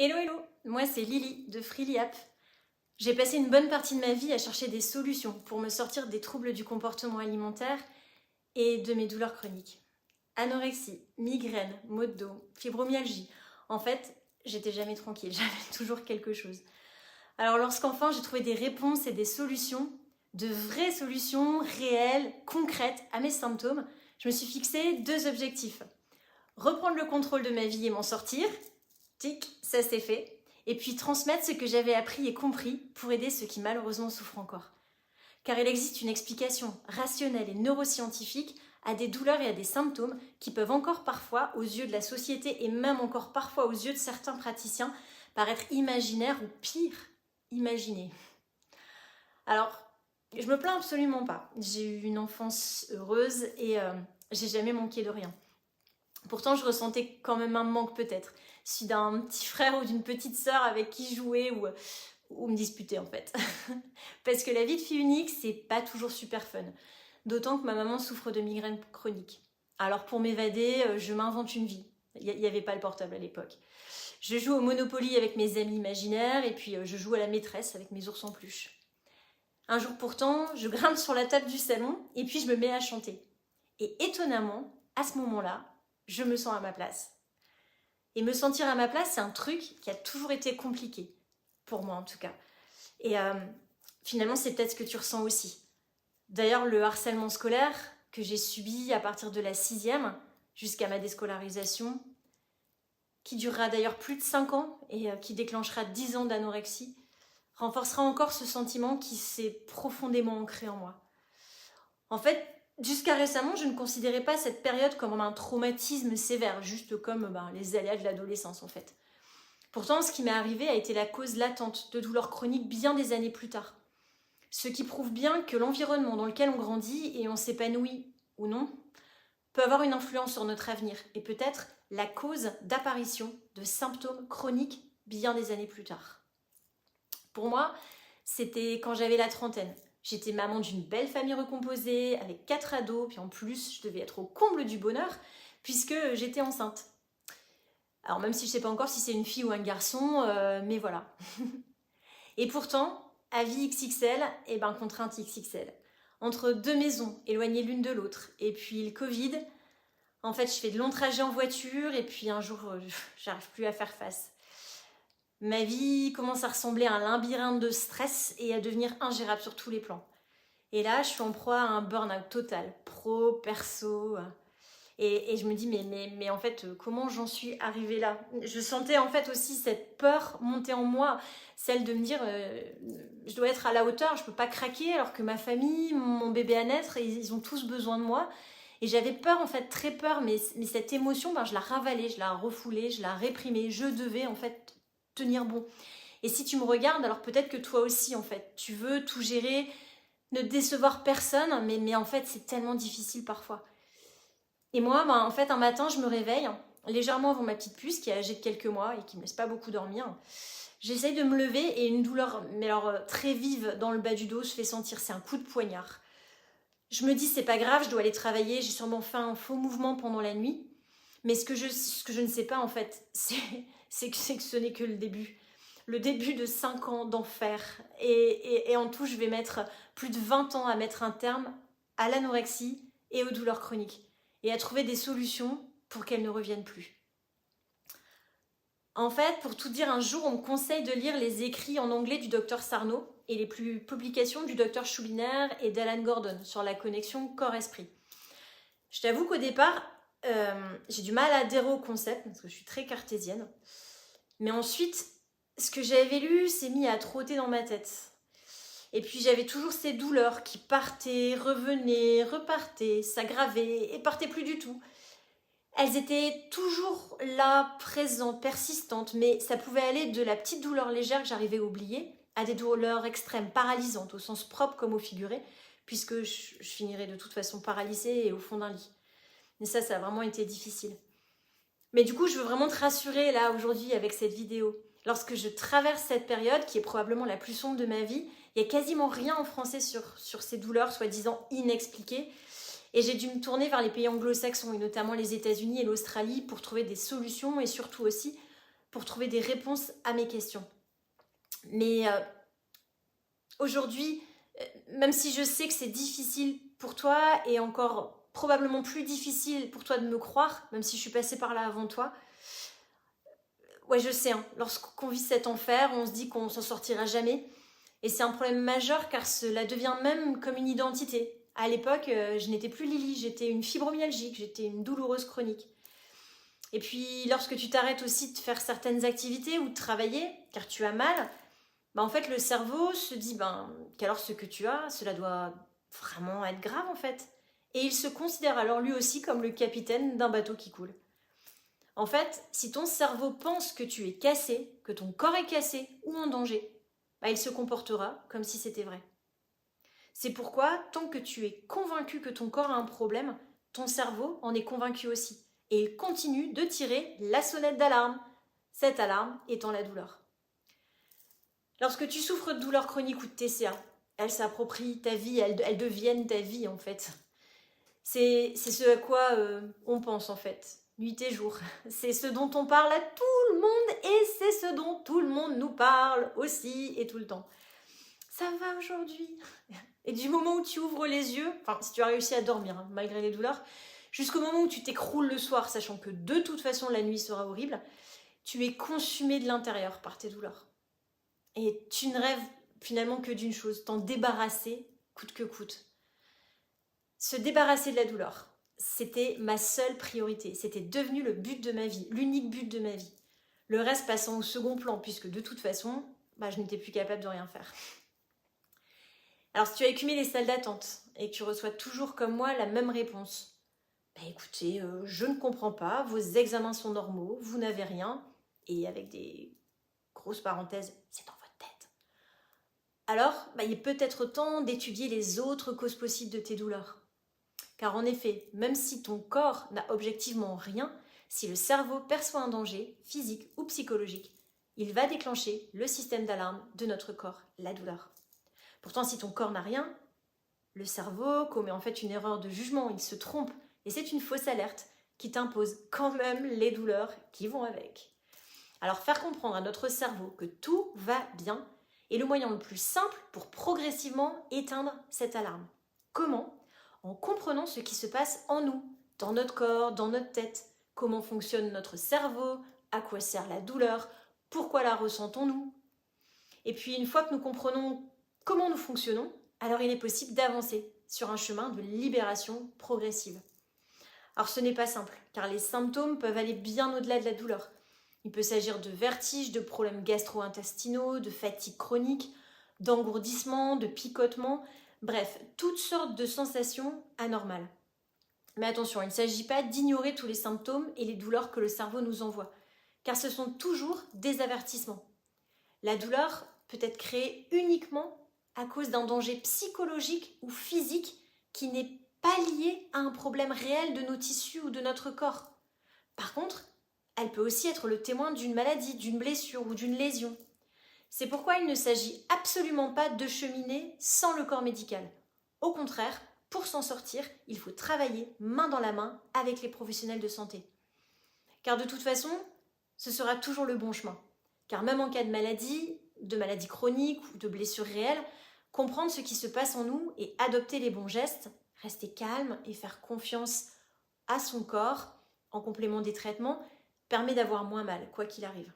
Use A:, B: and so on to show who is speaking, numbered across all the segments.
A: Hello hello, moi c'est Lily de Freely App. J'ai passé une bonne partie de ma vie à chercher des solutions pour me sortir des troubles du comportement alimentaire et de mes douleurs chroniques. Anorexie, migraine, maux de dos, fibromyalgie. En fait, j'étais jamais tranquille, j'avais toujours quelque chose. Alors lorsqu'enfin j'ai trouvé des réponses et des solutions, de vraies solutions réelles, concrètes à mes symptômes, je me suis fixé deux objectifs. Reprendre le contrôle de ma vie et m'en sortir. Tic, ça c'est fait. Et puis transmettre ce que j'avais appris et compris pour aider ceux qui malheureusement souffrent encore. Car il existe une explication rationnelle et neuroscientifique à des douleurs et à des symptômes qui peuvent encore parfois, aux yeux de la société et même encore parfois aux yeux de certains praticiens, paraître imaginaires ou pire, imaginés. Alors, je me plains absolument pas. J'ai eu une enfance heureuse et j'ai jamais manqué de rien. Pourtant, je ressentais quand même un manque peut-être, celui d'un petit frère ou d'une petite sœur avec qui jouer ou me disputer en fait. Parce que la vie de fille unique, c'est pas toujours super fun. D'autant que ma maman souffre de migraine chronique. Alors pour m'évader, je m'invente une vie. Il n'y avait pas le portable à l'époque. Je joue au Monopoly avec mes amis imaginaires et puis je joue à la maîtresse avec mes ours en peluche. Un jour pourtant, je grimpe sur la table du salon et puis je me mets à chanter. Et étonnamment, à ce moment-là, je me sens à ma place. Et me sentir à ma place, c'est un truc qui a toujours été compliqué. Pour moi en tout cas. Et finalement, c'est peut-être ce que tu ressens aussi. D'ailleurs, le harcèlement scolaire que j'ai subi à partir de la 6e jusqu'à ma déscolarisation, qui durera d'ailleurs plus de 5 ans et qui déclenchera 10 ans d'anorexie, renforcera encore ce sentiment qui s'est profondément ancré en moi. En fait, jusqu'à récemment, je ne considérais pas cette période comme un traumatisme sévère, juste comme les aléas de l'adolescence en fait. Pourtant, ce qui m'est arrivé a été la cause latente de douleurs chroniques bien des années plus tard. Ce qui prouve bien que l'environnement dans lequel on grandit et on s'épanouit ou non peut avoir une influence sur notre avenir et peut-être la cause d'apparition de symptômes chroniques bien des années plus tard. Pour moi, c'était quand j'avais la trentaine. J'étais maman d'une belle famille recomposée, avec 4 ados, puis en plus, je devais être au comble du bonheur, puisque j'étais enceinte. Alors même si je ne sais pas encore si c'est une fille ou un garçon, mais voilà. Et pourtant, avis XXL, et contrainte XXL. Entre deux maisons, éloignées l'une de l'autre, et puis le Covid, en fait, je fais de longs trajets en voiture, et puis un jour, j'arrive plus à faire face. Ma vie commence à ressembler à un labyrinthe de stress et à devenir ingérable sur tous les plans. Et là, je suis en proie à un burn-out total, pro, perso. Et je me dis, mais en fait, comment j'en suis arrivée là? Je sentais en fait aussi cette peur monter en moi, celle de me dire, je dois être à la hauteur, je peux pas craquer, alors que ma famille, mon bébé à naître, ils ont tous besoin de moi. Et j'avais peur, en fait, très peur, mais cette émotion, je la ravalais, je la refoulais, je la réprimais, je devais en fait tenir bon. Et si tu me regardes, alors peut-être que toi aussi, en fait, tu veux tout gérer, ne décevoir personne, mais en fait, c'est tellement difficile parfois. Et moi, en fait, un matin, je me réveille, légèrement avant ma petite puce, qui est âgée de quelques mois et qui me laisse pas beaucoup dormir. J'essaye de me lever et une douleur, mais alors très vive dans le bas du dos, se fait sentir, c'est un coup de poignard. Je me dis, c'est pas grave, je dois aller travailler, j'ai sûrement fait un faux mouvement pendant la nuit. Mais ce que je ne sais pas, en fait, c'est que ce n'est que le début. Le début de 5 ans d'enfer. Et en tout, je vais mettre plus de 20 ans à mettre un terme à l'anorexie et aux douleurs chroniques. Et à trouver des solutions pour qu'elles ne reviennent plus. En fait, pour tout dire, un jour, on me conseille de lire les écrits en anglais du docteur Sarno et les publications du docteur Schubiner et d'Alan Gordon sur la connexion corps-esprit. Je t'avoue qu'au départ, j'ai du mal à adhérer au concept parce que je suis très cartésienne. Mais ensuite, ce que j'avais lu s'est mis à trotter dans ma tête. Et puis j'avais toujours ces douleurs qui partaient, revenaient, repartaient, s'aggravaient et partaient plus du tout. Elles étaient toujours là, présentes, persistantes, mais ça pouvait aller de la petite douleur légère que j'arrivais à oublier à des douleurs extrêmes, paralysantes, au sens propre comme au figuré, puisque je finirais de toute façon paralysée et au fond d'un lit. Et ça a vraiment été difficile. Mais du coup, je veux vraiment te rassurer là aujourd'hui avec cette vidéo. Lorsque je traverse cette période, qui est probablement la plus sombre de ma vie, il n'y a quasiment rien en français sur ces douleurs soi-disant inexpliquées. Et j'ai dû me tourner vers les pays anglo-saxons, et notamment les États-Unis et l'Australie, pour trouver des solutions et surtout aussi pour trouver des réponses à mes questions. Mais aujourd'hui, même si je sais que c'est difficile pour toi et encore probablement plus difficile pour toi de me croire, même si je suis passée par là avant toi, ouais, je sais, hein, lorsqu'on vit cet enfer, on se dit qu'on s'en sortira jamais. Et c'est un problème majeur car cela devient même comme une identité. À l'époque, je n'étais plus Lily, j'étais une fibromyalgique, j'étais une douloureuse chronique. Et puis, lorsque tu t'arrêtes aussi de faire certaines activités ou de travailler, car tu as mal, en fait, le cerveau se dit qu'alors ce que tu as, cela doit vraiment être grave en fait. Et il se considère alors lui aussi comme le capitaine d'un bateau qui coule. En fait, si ton cerveau pense que tu es cassé, que ton corps est cassé ou en danger, il se comportera comme si c'était vrai. C'est pourquoi, tant que tu es convaincu que ton corps a un problème, ton cerveau en est convaincu aussi. Et il continue de tirer la sonnette d'alarme, cette alarme étant la douleur. Lorsque tu souffres de douleurs chroniques ou de TCA, elles s'approprient ta vie, elles deviennent ta vie en fait. C'est ce à quoi on pense en fait, nuit et jour. C'est ce dont on parle à tout le monde et c'est ce dont tout le monde nous parle aussi et tout le temps. Ça va aujourd'hui? Et du moment où tu ouvres les yeux, enfin si tu as réussi à dormir malgré les douleurs, jusqu'au moment où tu t'écroules le soir, sachant que de toute façon la nuit sera horrible, tu es consumé de l'intérieur par tes douleurs. Et tu ne rêves finalement que d'une chose, t'en débarrasser coûte que coûte. Se débarrasser de la douleur, c'était ma seule priorité. C'était devenu le but de ma vie, l'unique but de ma vie. Le reste passant au second plan, puisque de toute façon, je n'étais plus capable de rien faire. Alors si tu as écumé les salles d'attente et que tu reçois toujours comme moi la même réponse, écoutez, je ne comprends pas, vos examens sont normaux, vous n'avez rien, et avec des grosses parenthèses, c'est dans votre tête. Alors, il est peut-être temps d'étudier les autres causes possibles de tes douleurs. Car en effet, même si ton corps n'a objectivement rien, si le cerveau perçoit un danger, physique ou psychologique, il va déclencher le système d'alarme de notre corps, la douleur. Pourtant, si ton corps n'a rien, le cerveau commet en fait une erreur de jugement, il se trompe, et c'est une fausse alerte qui t'impose quand même les douleurs qui vont avec. Alors faire comprendre à notre cerveau que tout va bien est le moyen le plus simple pour progressivement éteindre cette alarme. Comment ? En comprenant ce qui se passe en nous, dans notre corps, dans notre tête, comment fonctionne notre cerveau, à quoi sert la douleur, pourquoi la ressentons-nous. Et puis une fois que nous comprenons comment nous fonctionnons, alors il est possible d'avancer sur un chemin de libération progressive. Alors ce n'est pas simple, car les symptômes peuvent aller bien au-delà de la douleur. Il peut s'agir de vertiges, de problèmes gastro-intestinaux, de fatigue chronique, d'engourdissement, de picotement, bref, toutes sortes de sensations anormales. Mais attention, il ne s'agit pas d'ignorer tous les symptômes et les douleurs que le cerveau nous envoie, car ce sont toujours des avertissements. La douleur peut être créée uniquement à cause d'un danger psychologique ou physique qui n'est pas lié à un problème réel de nos tissus ou de notre corps. Par contre, elle peut aussi être le témoin d'une maladie, d'une blessure ou d'une lésion. C'est pourquoi il ne s'agit absolument pas de cheminer sans le corps médical. Au contraire, pour s'en sortir, il faut travailler main dans la main avec les professionnels de santé. Car de toute façon, ce sera toujours le bon chemin. Car même en cas de maladie chronique ou de blessure réelle, comprendre ce qui se passe en nous et adopter les bons gestes, rester calme et faire confiance à son corps en complément des traitements, permet d'avoir moins mal, quoi qu'il arrive.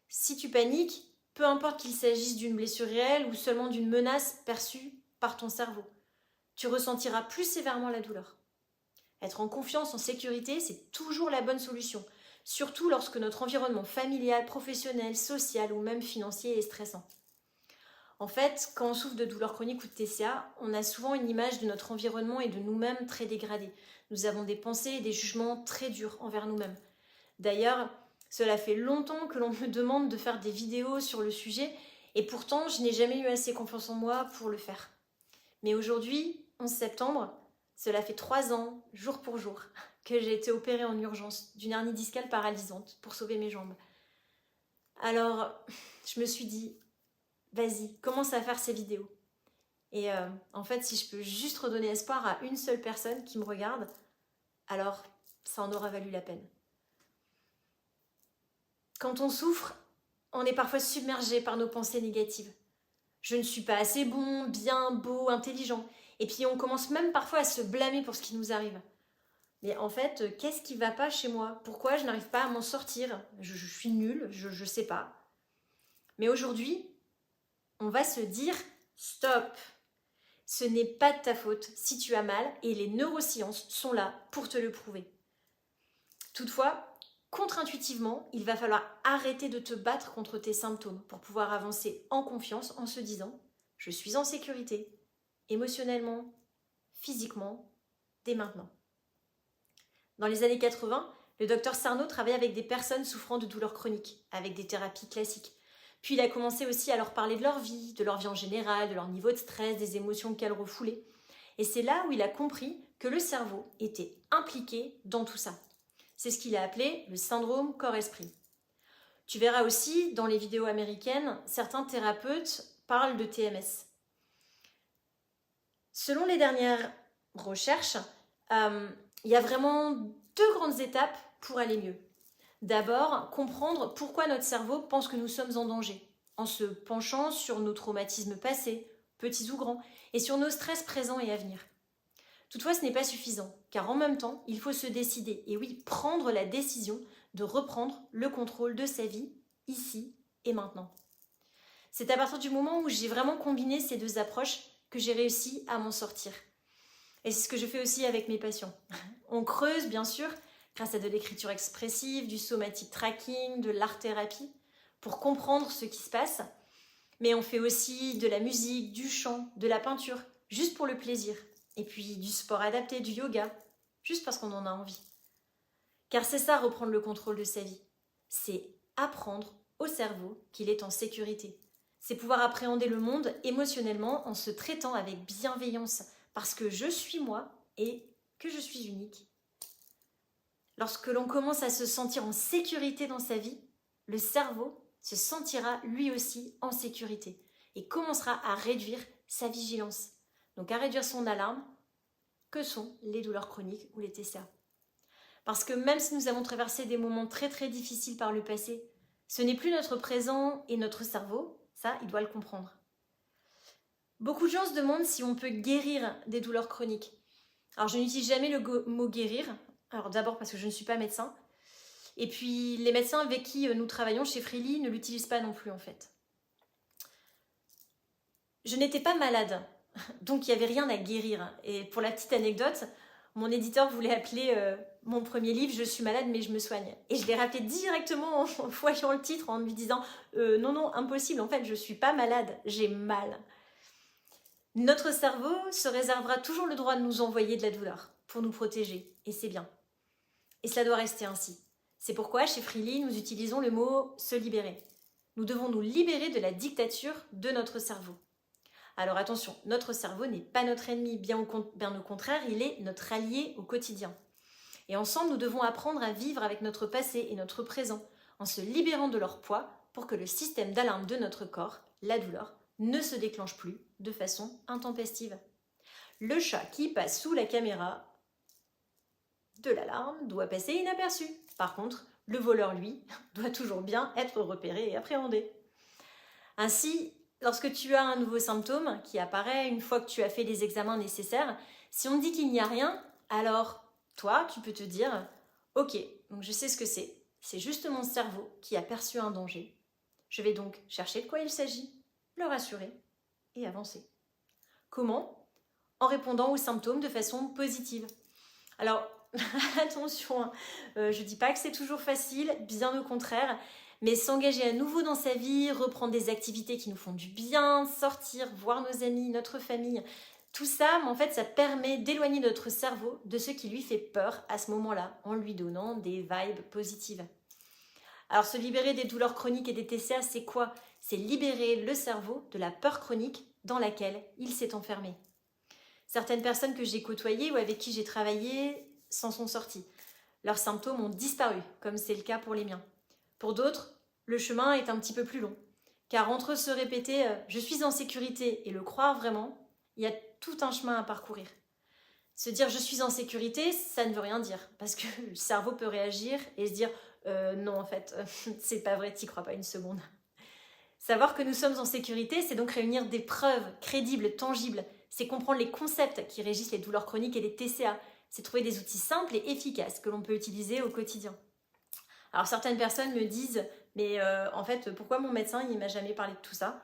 A: Si tu paniques, peu importe qu'il s'agisse d'une blessure réelle ou seulement d'une menace perçue par ton cerveau, tu ressentiras plus sévèrement la douleur. Être en confiance, en sécurité, c'est toujours la bonne solution, surtout lorsque notre environnement familial, professionnel, social ou même financier est stressant. En fait, quand on souffre de douleurs chroniques ou de TCA, on a souvent une image de notre environnement et de nous-mêmes très dégradée. Nous avons des pensées et des jugements très durs envers nous-mêmes. D'ailleurs, cela fait longtemps que l'on me demande de faire des vidéos sur le sujet et pourtant je n'ai jamais eu assez confiance en moi pour le faire. Mais aujourd'hui, 11 septembre, cela fait 3 ans, jour pour jour, que j'ai été opérée en urgence d'une hernie discale paralysante pour sauver mes jambes. Alors, je me suis dit, vas-y, commence à faire ces vidéos. Et en fait, si je peux juste redonner espoir à une seule personne qui me regarde, alors ça en aura valu la peine. Quand on souffre, on est parfois submergé par nos pensées négatives. Je ne suis pas assez bon, bien, beau, intelligent. Et puis on commence même parfois à se blâmer pour ce qui nous arrive. Mais en fait, qu'est-ce qui va pas chez moi? Pourquoi je n'arrive pas à m'en sortir? Je suis nulle, je sais pas. Mais aujourd'hui, on va se dire stop. Ce n'est pas de ta faute si tu as mal et les neurosciences sont là pour te le prouver. Toutefois, contre-intuitivement, il va falloir arrêter de te battre contre tes symptômes pour pouvoir avancer en confiance en se disant « Je suis en sécurité, émotionnellement, physiquement, dès maintenant ». Dans les années 80, le docteur Sarno travaillait avec des personnes souffrant de douleurs chroniques, avec des thérapies classiques. Puis il a commencé aussi à leur parler de leur vie en général, de leur niveau de stress, des émotions qu'elles refoulaient. Et c'est là où il a compris que le cerveau était impliqué dans tout ça. C'est ce qu'il a appelé le syndrome corps-esprit. Tu verras aussi dans les vidéos américaines, certains thérapeutes parlent de TMS. Selon les dernières recherches, il y a vraiment 2 grandes étapes pour aller mieux. D'abord, comprendre pourquoi notre cerveau pense que nous sommes en danger, en se penchant sur nos traumatismes passés, petits ou grands, et sur nos stress présents et à venir. Toutefois, ce n'est pas suffisant, car en même temps, il faut se décider, et oui, prendre la décision de reprendre le contrôle de sa vie, ici et maintenant. C'est à partir du moment où j'ai vraiment combiné ces 2 approches que j'ai réussi à m'en sortir. Et c'est ce que je fais aussi avec mes patients. On creuse, bien sûr, grâce à de l'écriture expressive, du somatic tracking, de l'art-thérapie, pour comprendre ce qui se passe. Mais on fait aussi de la musique, du chant, de la peinture, juste pour le plaisir. Et puis du sport adapté, du yoga, juste parce qu'on en a envie. Car c'est ça, reprendre le contrôle de sa vie. C'est apprendre au cerveau qu'il est en sécurité. C'est pouvoir appréhender le monde émotionnellement en se traitant avec bienveillance, parce que je suis moi et que je suis unique. Lorsque l'on commence à se sentir en sécurité dans sa vie, le cerveau se sentira lui aussi en sécurité et commencera à réduire sa vigilance, donc à réduire son alarme, que sont les douleurs chroniques ou les TCA. Parce que même si nous avons traversé des moments très très difficiles par le passé, ce n'est plus notre présent et notre cerveau, ça il doit le comprendre. Beaucoup de gens se demandent si on peut guérir des douleurs chroniques. Alors je n'utilise jamais le mot guérir, alors d'abord parce que je ne suis pas médecin, et puis les médecins avec qui nous travaillons chez Freely ne l'utilisent pas non plus en fait. Je n'étais pas malade, donc il n'y avait rien à guérir. Et pour la petite anecdote, mon éditeur voulait appeler mon premier livre « Je suis malade mais je me soigne ». Et je l'ai rappelé directement en voyant le titre, en lui disant « Non, impossible, en fait je ne suis pas malade, j'ai mal ». Notre cerveau se réservera toujours le droit de nous envoyer de la douleur pour nous protéger, et c'est bien. Et cela doit rester ainsi. C'est pourquoi chez Freely, nous utilisons le mot « se libérer ». Nous devons nous libérer de la dictature de notre cerveau. Alors attention, notre cerveau n'est pas notre ennemi, bien au contraire, il est notre allié au quotidien. Et ensemble, nous devons apprendre à vivre avec notre passé et notre présent, en se libérant de leur poids pour que le système d'alarme de notre corps, la douleur, ne se déclenche plus de façon intempestive. Le chat qui passe sous la caméra de l'alarme doit passer inaperçu. Par contre, le voleur, lui, doit toujours bien être repéré et appréhendé. Ainsi, lorsque tu as un nouveau symptôme qui apparaît une fois que tu as fait les examens nécessaires, si on te dit qu'il n'y a rien, alors toi, tu peux te dire « Ok, donc je sais ce que c'est juste mon cerveau qui a perçu un danger. Je vais donc chercher de quoi il s'agit, le rassurer et avancer. » Comment? En répondant aux symptômes de façon positive. Alors, attention, je ne dis pas que c'est toujours facile, bien au contraire, mais s'engager à nouveau dans sa vie, reprendre des activités qui nous font du bien, sortir, voir nos amis, notre famille, tout ça, en fait, ça permet d'éloigner notre cerveau de ce qui lui fait peur à ce moment-là, en lui donnant des vibes positives. Alors, se libérer des douleurs chroniques et des TCA, c'est quoi? C'est libérer le cerveau de la peur chronique dans laquelle il s'est enfermé. Certaines personnes que j'ai côtoyées ou avec qui j'ai travaillé s'en sont sorties. Leurs symptômes ont disparu, comme c'est le cas pour les miens. Pour d'autres, le chemin est un petit peu plus long. Car entre se répéter « je suis en sécurité » et le croire vraiment, il y a tout un chemin à parcourir. Se dire « je suis en sécurité », ça ne veut rien dire. Parce que le cerveau peut réagir et se dire Non, en fait, c'est pas vrai, t'y crois pas une seconde. Savoir que nous sommes en sécurité, c'est donc réunir des preuves crédibles, tangibles. C'est comprendre les concepts qui régissent les douleurs chroniques et les TCA. C'est trouver des outils simples et efficaces que l'on peut utiliser au quotidien. Alors certaines personnes me disent, mais en fait, pourquoi mon médecin il m'a jamais parlé de tout ça?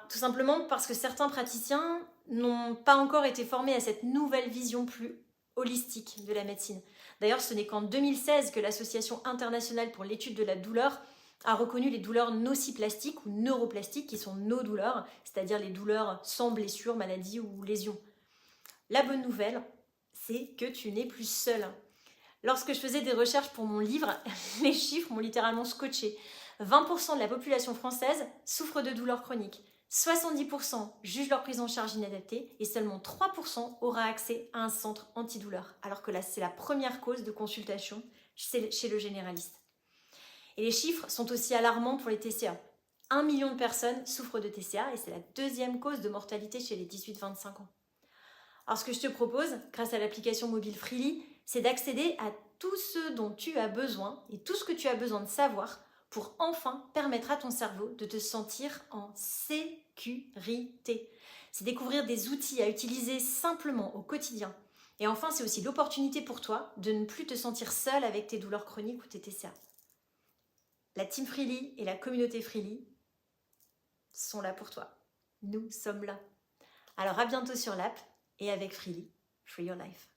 A: Tout simplement parce que certains praticiens n'ont pas encore été formés à cette nouvelle vision plus holistique de la médecine. D'ailleurs, ce n'est qu'en 2016 que l'Association internationale pour l'étude de la douleur a reconnu les douleurs nociplastiques ou neuroplastiques, qui sont nos douleurs, c'est-à-dire les douleurs sans blessure, maladie ou lésion. La bonne nouvelle, c'est que tu n'es plus seul. Lorsque je faisais des recherches pour mon livre, les chiffres m'ont littéralement scotché. 20% de la population française souffre de douleurs chroniques. 70% jugent leur prise en charge inadaptée et seulement 3% aura accès à un centre antidouleur, alors que là, c'est la première cause de consultation chez le généraliste. Et les chiffres sont aussi alarmants pour les TCA. 1 million de personnes souffrent de TCA et c'est la deuxième cause de mortalité chez les 18-25 ans. Alors ce que je te propose, grâce à l'application mobile Freely, c'est d'accéder à tout ce dont tu as besoin et tout ce que tu as besoin de savoir pour enfin permettre à ton cerveau de te sentir en sécurité. C'est découvrir des outils à utiliser simplement au quotidien. Et enfin, c'est aussi l'opportunité pour toi de ne plus te sentir seul avec tes douleurs chroniques ou tes TCA. La team Freely et la communauté Freely sont là pour toi. Nous sommes là. Alors à bientôt sur l'app et avec Freely, Free Your Life.